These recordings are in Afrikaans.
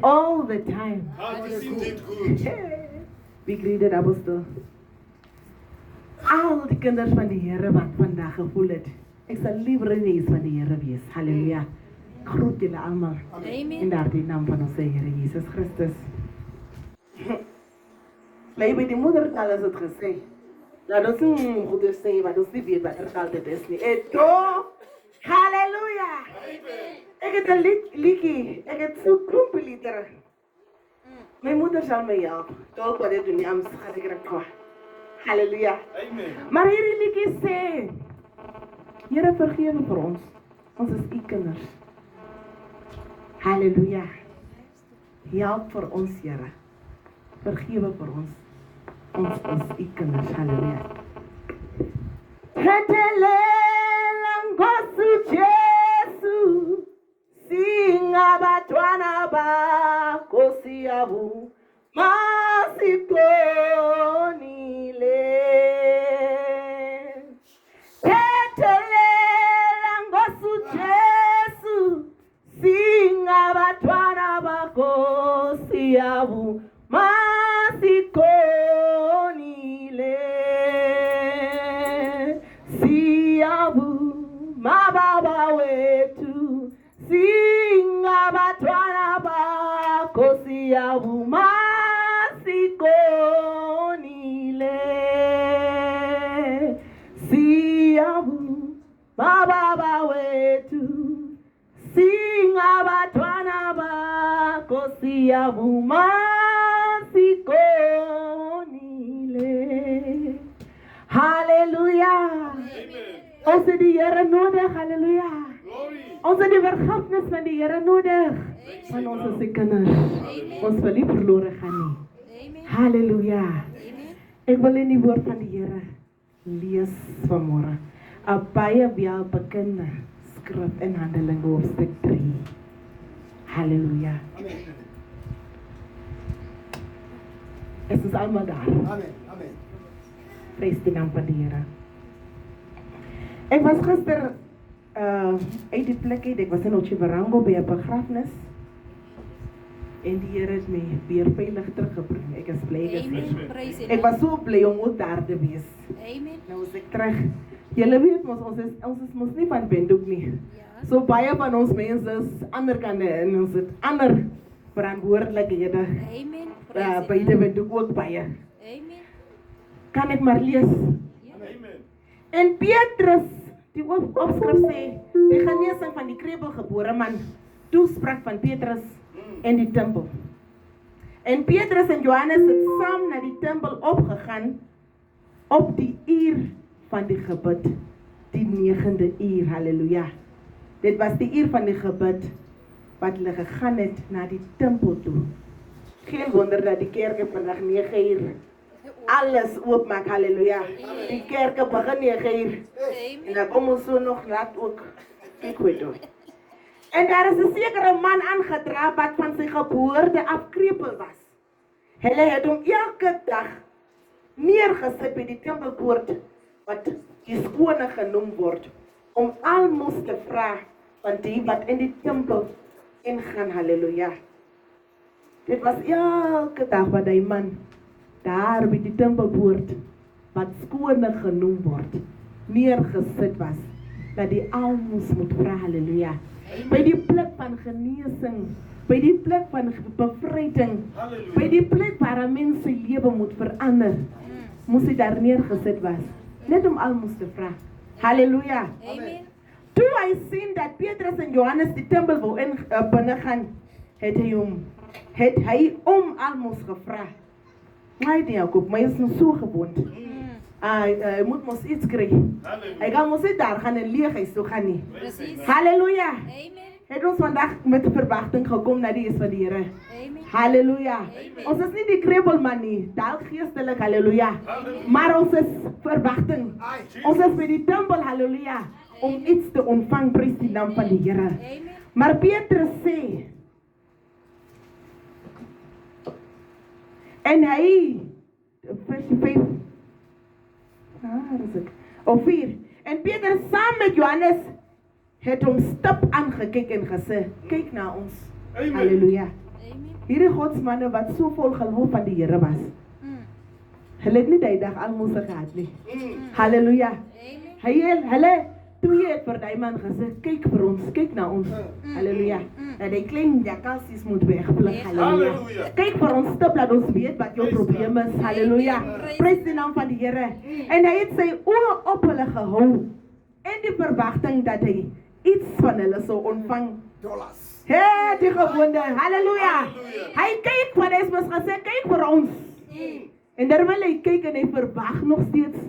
all the time. Did good. Wie greeted apostel? Al die kinders van die Here wat vandag gevoel het. Ek sal liever in die huis van die Here wees. Halleluja. Groet julle almal. In daardie naam van ons Here Jesus Christus. Lei by die moedertaal is het gesê. Laat ons nie goed sê wat ons nie weet wat taal dit is nie. Eto! Halleluja! Ek het 'n liedjie. Ek het so klompie liedere. My moeder sal my help. Tolk wat dit doen, am gaan ek reg. Halleluja. Amen. Maar hierdie liedjie sê, Here vergewe vir ons. Ons is u kinders. Halleluja. Help vir ons, Here. Vergewe vir ons. Ons is u kinders. Halleluja. Hetelela Nkosi Jesu, singa batwana bakho siyabu, masikonile. Hetelela Nkosi Jesu, singa batwana bakho siyabu, masikonile. Siyabu mababa wetu, singa batwana bakho siyabu, masikonile. Siyabu mababa wetu, singa batwana bakho siyabu, masikonile. Hallelujah. Ons het die Here nodig, halleluja. Ons het die vergifnis van die Here nodig. Want ons is sy kinders. Ons wil nie verlore gaan nie. Halleluja. Ek wil in die woord van die Here lees vanmôre. 'n baie welbekende skrif in Handelinge hoofstuk 3. Halleluja. Es is almal daar. Amen. Amen. Prys die naam van die Here. Ek was gister uit die plek uit, ek was in Otjiwarongo by 'n begrafnis. En die Here het my weer veilig teruggebring. Ek is bly gewees. Ek was so bly om ook daar te wees. Amen. Nou is ek terug. Julle weet ons is mos nie van Windhoek nie. So baie van ons mense is ander kante en ons het ander verantwoordelikhede. Amen. By die Windhoek ook baie. Amen. Kan ek maar lees? Amen. En Petrus, die opskrif sê, die genesing van die kreupelgebore man, toespraak van Petrus en die tempel. En Petrus en Johannes het saam na die tempel opgegaan op die uur van die gebed, die 9de uur, halleluja. Dit was die uur van die gebed wat hulle gegaan het na die tempel toe. Geen wonder dat die kerke vandag 9 uur alles oopmaak, halleluja. Die kerke begin 9 uur. En dan kom ons so nog laat ook. Ek weet ook. En daar is 'n sekere man aangetrap wat van sy geboorte af krepeel was. Hulle het hom elke dag neergesit by die tempelpoort wat die skone genoem word, om almos te vra van die wat in die tempel ingaan, halleluja. Dit was elke dag wat die man daar by die tempelpoort wat skone genoem word, neergesit was, dat die almos moet vra, halleluja. By die plek van genesing, by die plek van bevryding, by die plek waar 'n mens sy lewe moet verander, moes hy daar neergesit was, net om almos te vra. Halleluja. Amen. Toe hy sien dat Petrus en Johannes die tempel wou binne gaan, het hy om almos gevra. Maar die Jakob, maar is nog so gewond. Hy moet mos iets kry. Hy kan mos nie daar gaan en leeghuis toe gaan nie. Presies. Halleluja. Amen. Het ons vandag met verwagting gekom na die huis van die Here. Amen. Halleluja. Ons is nie die kreupelman nie, dalk geestelik, halleluja. Maar ons is verwagting. Ons is by die tempel, halleluja, om iets te ontvang, prys die naam van die Here. Amen. Maar Petrus sê, en hy, vers 5, of 4, en Petrus saam met Johannes het hom stip aangekyk en gesê, kyk na ons. Amen. Halleluja. Amen. hierdie godsmanne wat so vol geloof van die Here was. Hulle het nie die dag almoes gehad nie. Halleluja. Hulle twee het vir die man gesê, kyk vir ons, kyk na ons. Halleluja. Dat die klein jakkalsies moet wegvlug. Halleluja. Kyk vir ons stip, laat ons weet wat jou probleem is. Halleluja. Prys die naam van die Here. En hy het sy oë op hulle gehou en die verwagting dat hy iets van hulle sou ontvang. Dollars. Hé, die gewonde. Halleluja. Hy kyk wat hy is gesê, kyk vir ons. En terwyl hy kyk en hy verwag nog steeds,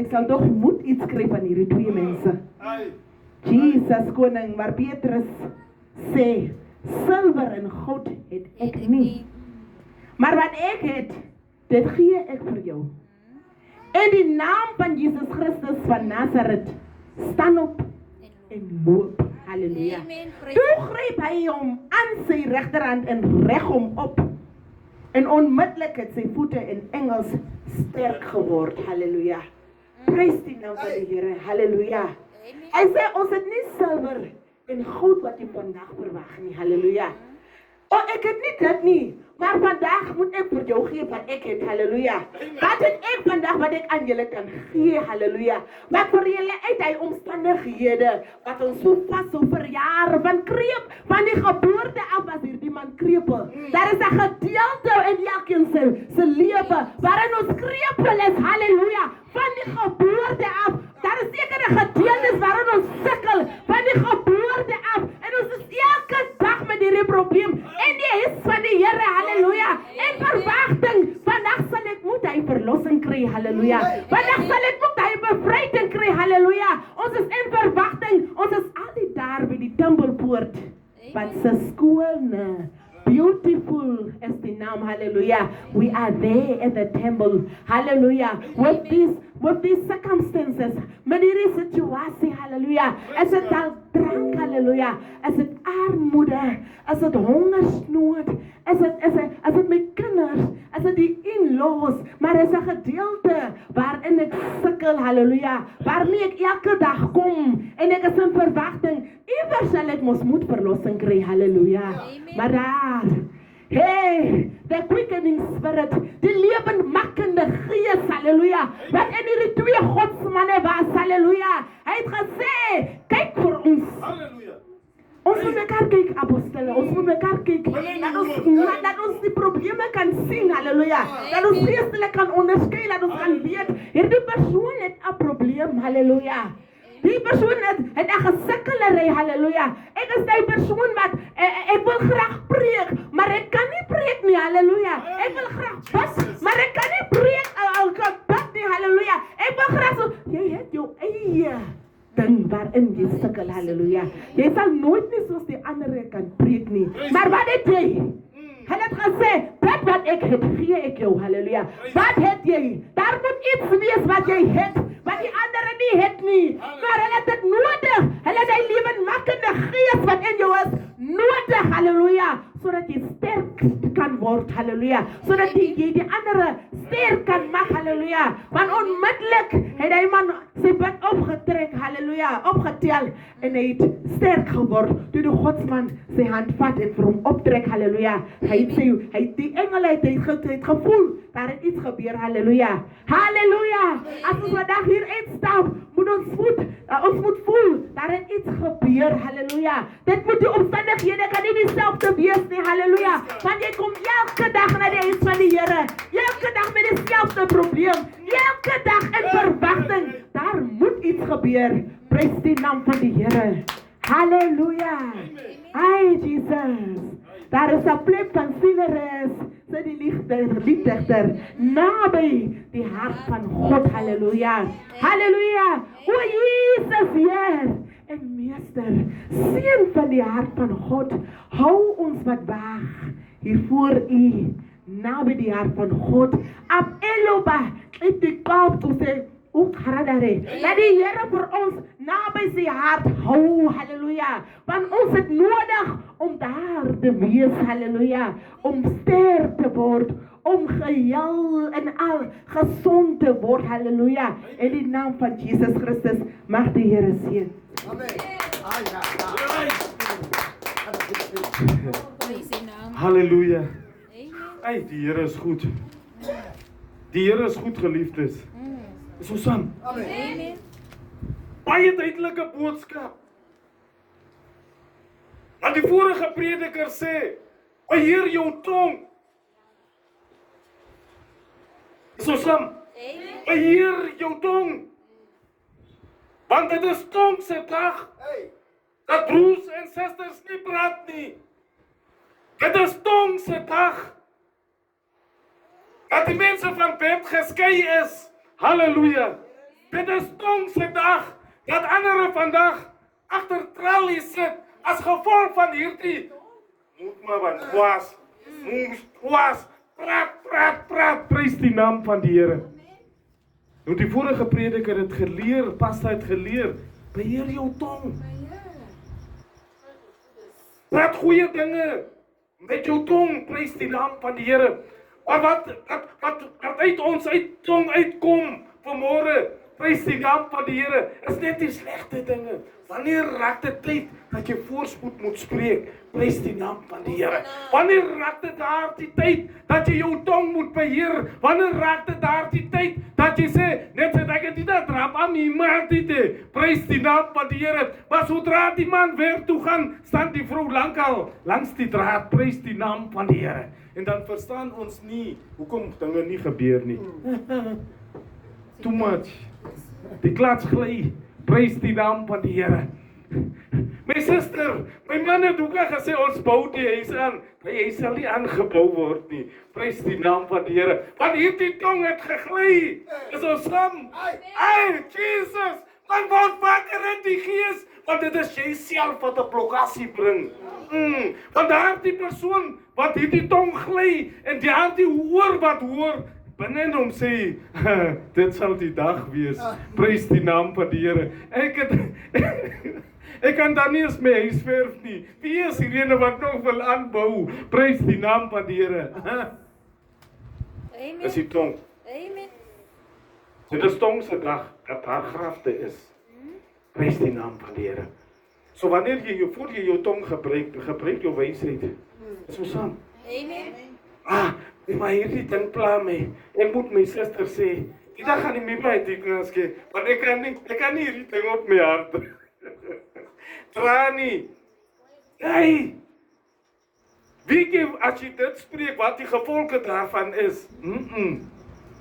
ek sal toch moet iets kry van hierdie twee mense. Jesus koning, maar Petrus sê, silwer en goud het ek nie. Maar wat ek het, dit gee ek vir jou. In die naam van Jesus Christus van Nazareth, staan op en loop. Halleluja. Toe gryp hy hom aan sy regterhand en reg hom op. En onmiddellik het sy voete in Engels sterk geword. Halleluja. Prys die naam van die Here. Halleluja. Hy sê ons het nie silwer en goud wat jy vandag verwag nie. Halleluja. Ek het nie dit nie. Maar vandag moet ek vir jou gee wat ek het. Halleluja. Wat het ek vandag wat ek aan julle kan gee. Halleluja. Wat vir julle uit hy omstandighede wat ons so vas so vir jare van kreep van die geboorte af as hierdie man krepel. Daar is 'n gedeelte in elkeen se lewe waarin ons krepel is. Halleluja. Van die geboorte af. Daar is sekere gedeeltes waarin ons sukkel van die geboorte af. En ons is elke dag met hierdie probleem. En die huis van die Here. Halleluja. En verwagting. Vandag sal ek moet hy verlossing kry. Halleluja. Vandag sal ek moet hy bevryding kry. Halleluja. Ons is in verwagting. Ons is altyd daar by die tempelpoort. Wat se skone. Beautiful is the name. Hallelujah. We are there at the temple. Hallelujah. With these circumstances, met hierdie situasie, hallelujah. As dit al drank, hallelujah. As dit armoede, as dit hongersnood, as dit my kinders, as dit die in-laws, maar is 'n gedeelte waarin ek sukkel, hallelujah. Waarmee ek elke dag kom en ek is in verwagting. Iewers sal ek mos moet verlossing kry, hallelujah. Maar daar, hey, the quickening spirit, die lewendmakende gees, halleluja, wat in hierdie twee godsmanne was, halleluja. Hy het gesê, kyk vir ons. Halleluja. Ons moet mekaar kyk, apostele, ons moet mekaar kyk, dat ons die probleme kan sien, halleluja. Dat ons geestelik kan onderskei, dat ons kan weet, hierdie persoon het 'n probleem, halleluja. Die persoon het 'n gesukkelary, halleluja. Ek is die persoon wat, ek wil graag preek, maar ek kan nie preek nie, halleluja. Ek wil graag bid, maar ek kan nie preek, bid nie, halleluja. Ek wil graag so, jy het jou eie ding waarin jy sukkel, halleluja. Jy sal nooit nie soos die ander kan preek nie. Maar wat het jy? Hulle het gesê, dit wat ek het, gee ek jou, halleluja. Wat het jy? Daar moet iets wees wat jy het, wat die ander nie het nie. Maar hulle het dit nodig. Hulle het die lewendmakende gees wat in jou is, nodig, halleluja. Sodat jy sterk kan word, halleluja. Sodat jy die ander sterk kan maak, halleluja. Want onmiddellik het hy man sy bed opgetrek, halleluja, opgetel. En hy het sterk geword. Toe die godsman sy hand vat en vir hom optrek, halleluja. Hy het die engel het gevoel, daar het iets gebeur, halleluja. Halleluja. As ons vandag hier uitstap, moet ons moet voel, daar het iets gebeur, halleluja. Dit moet die omstandighede kan nie dieselfde wees nie, halleluja. Want jy kom elke dag na die huis van die Here. Elke dag met dieselfde probleem. Elke dag in verwagting. Daar moet iets gebeur. Prys die naam van die Here. Halleluja. Ai, Jesus. Daar is 'n plek van sieleres, sê die lieddigter, naby die hart van God, halleluja. Halleluja. O Jesus, Heer en Meester, seën van die hart van God, hou ons wat wag hier voor U, naby die hart van God, op Eloba, in die Kaap toe sê, ook haradare. Laat die Here vir ons naby sy hart hou, halleluja. Want ons het nodig om daar te wees, halleluja. Om sterk te word, om geheel en al gesond te word, halleluja. In die naam van Jesus Christus mag die Here seën. Amen. Halleluja. Amen. Hey, die Here is goed. Die Here is goed, geliefdes. Is ons saam? Amen. Baie duidelike boodskap. Want die vorige prediker sê, beheer jou tong. Is ons saam? Amen. Beheer jou tong. Want dit is tong se dag. Dat broers en susters nie praat nie. Dit is tong se dag. Dat die mense van bed geskei is. Halleluja. Dit is tong se dag. Dat ander vandag agter tralies sit as gevolg van hierdie moet maar van was praat, prys die naam van die Here. Nou die vorige prediker het geleer, pastor het geleer, beheer jou tong. Praat goeie dinge met jou tong, prys die naam van die Here. Maar wat uit ons tong uitkom vanmôre, prys die naam van die Here, is net die slegte dinge. Wanneer raak dit tyd dat jy voorspoed moet spreek, prys die naam van die Here. Wanneer raak dit daar die tyd dat jy jou tong moet beheer? Wanneer raak dit daar die tyd dat jy sê, net sê ek het dit drap aan iemand dit, prys die naam van die Here. Maar sodra die man weer toe gaan, staan die vrou lankal langs die draad, prys die naam van die Here. En dan verstaan ons nie hoekom dinge nie gebeur nie. Too much. Die klats gly. Prys die naam van die Here. My suster, my man het ook gesê ons bou die huis aan. Maar hy sal nie aangebou word nie. Prys die naam van die Here. Want hierdie tong het gegly. Is ons saam? Ai, Jesus, man word wakker in die gees. Want dit is jy self wat 'n blokkasie bring. Want daardie persoon wat hierdie tong gly en daardie hoor wat hoor, binne in hom sê, dit sal die dag wees. Prys die naam van die Here. Ek kan dan nie eens my huis verf nie. Wie is hierdie wat nog wil aanbou? Prys die naam van die Here. Amen. Is die tong. Amen. Dit is tong se dag dat daar grafte is. Prys die naam van die Here. So wanneer jy voor jy jou tong gebruik jou wysheid. Is ons saam? Amen. Maar hierdie ding pla my. Ek moet my suster sê, die dag gaan nie meer by die kanske, want ek kan nie hierdie ding op my hart. Trani. Hey. Wie as jy dit spreek, wat die gevolge daarvan is?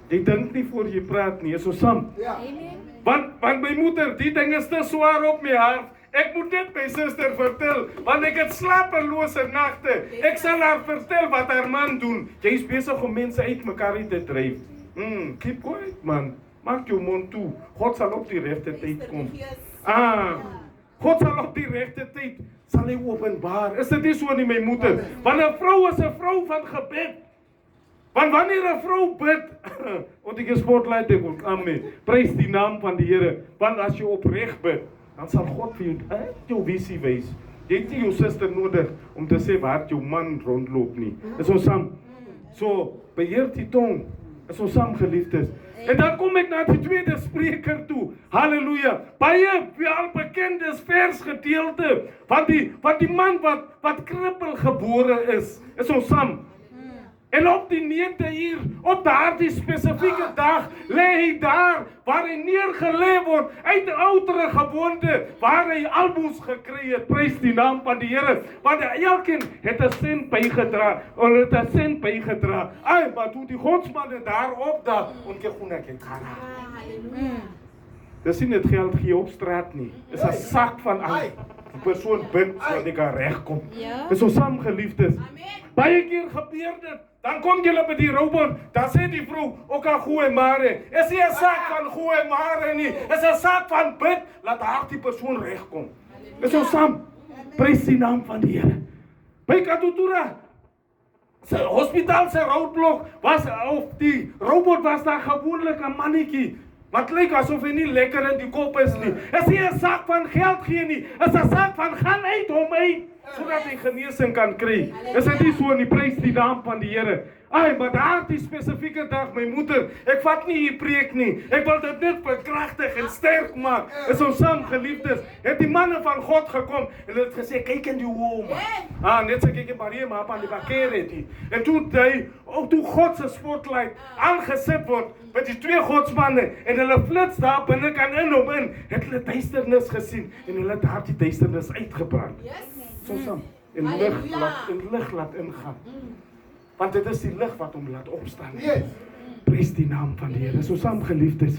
Jy dink nie voor jy praat nie, is ons saam? Amen. Want my moeder, die ding is te swaar op my hart. Ek moet net my suster vertel, want ek het slapelose nagte. Ek sal haar vertel wat haar man doen. Jy is besig om mense uitmekaar te dryf. Keep quiet, man. Maak jou mond toe. God sal op die regte tyd kom. God sal op die regte tyd sal hy openbaar. Is dit nie so nie, my moeder? Want 'n vrou is 'n vrou van gebed. Want wanneer 'n vrou bid, want ek spotlight ek wil amen. Prys die naam van die Here. Want as jy opreg bid, dan sal God vir jou visie wys. Jy het nie jou suster nodig om te sê waar jou man rondloop nie. Is ons saam? So, beheer die tong. Is ons saam, geliefdes? En dan kom ek na die tweede spreker toe. Halleluja. Baie wel bekende versgedeelte van die man wat krippel gebore is. Is ons saam? En op die 9de uur, op daardie spesifieke dag, lê hy daar, waar hy neergelê word, uit 'n outere gewoonte, waar hy almoes gekry het, prys die naam van die Here, want elkeen het 'n sent bygedra, Ai, maar toe die godsmanne daar opdag, ongegoenek het gaan. Dis nie net geld gee op straat nie, dis 'n sak van aan. Die persoon bid, sodat hy kan regkom. Dis ons saam, geliefdes. Baie keer gebeur dit. Dan kom jy by die robot, dan sê die vrou, ook al goeie mare. Is nie 'n saak van goeie mare nie, is 'n saak van bid, laat haar die persoon regkom. Is ons saam? Prys die naam van die Here. By Katutura, se hospitaal se roodblok was, of die robot was daar gewoonlik 'n mannetjie. Wat lyk asof hy nie lekker in die kop is nie. Is nie 'n saak van geld gee nie, is 'n saak van gaan uit hom uit. sodat hy genesing kan kry. Is dit nie so nie? Prys die naam van die Here. Ai, maar daardie spesifieke dag, my moeder, ek vat nie hier preek nie. Ek wil dit net bekragtig en sterk maak. Is ons saam geliefdes, het die manne van God gekom en hulle het gesê, kyk in die oë. Net so kyk in Maria maar op aan die bakker het hy. En toe God se spotlight aangesit word met die twee godsmanne en hulle flits daar binne kan in hom in, het hulle duisternis gesien en hulle het daardie duisternis uitgebrand. So saam. En lig laat ingaan. Want dit is die lig wat hom laat opstaan. Prys die naam van die Here. So saam geliefdes.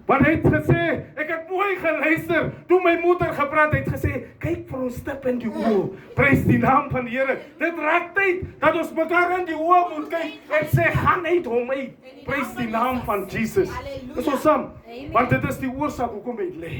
Want hy het gesê, ek het mooi geluister toe my moeder gepraat het gesê, kyk vir ons stip in die oë. Prys die naam van die Here. Dit raak tyd dat ons mekaar in die oë moet kyk en sê, gaan uit hom uit. Prys die naam van Jesus. So saam. Want dit is die oorsaak hoekom hy lê.